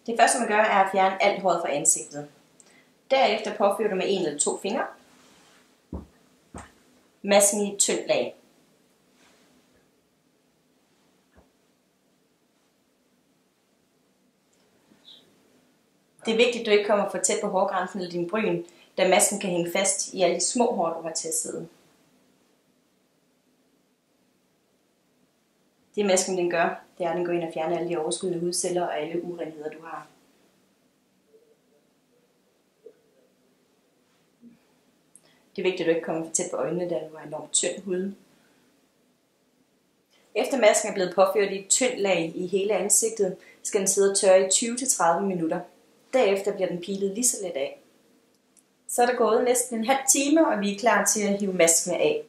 Det første man gør er at fjerne alt håret fra ansigtet. Derefter påfører du med 1 eller 2 fingre masken i et tyndt lag. Det er vigtigt, at du ikke kommer for tæt på hårgrænsen eller din bryn, da masken kan hænge fast i alle de små hår, du har til at sidde. Det masken den gør, det er, at den går ind og fjerner alle de overskydende hudceller og alle urenheder, du har. Det er vigtigt, at du ikke kommer for tæt på øjnene, da du har enormt tynd hud. Efter masken er blevet påført i et tyndt lag i hele ansigtet, skal den sidde og tørre i 20-30 minutter. Derefter bliver den pilet lige så let af. Så er der gået næsten en halv time, og vi er klar til at hive masken af.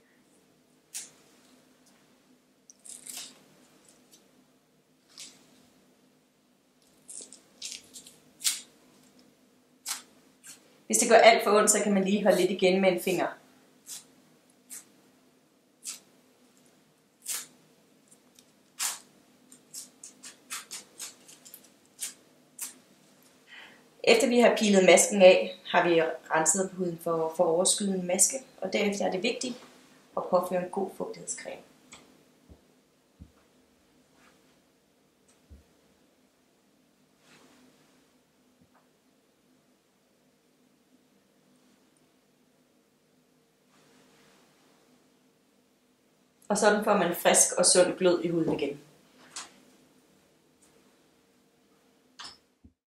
Hvis det går alt for ondt, så kan man lige holde lidt igen med en finger. Efter vi har pilet masken af, har vi renset huden for overskydende maske, og derefter er det vigtigt at påføre en god fugtighedscreme. Og sådan får man frisk og sund glød i huden igen.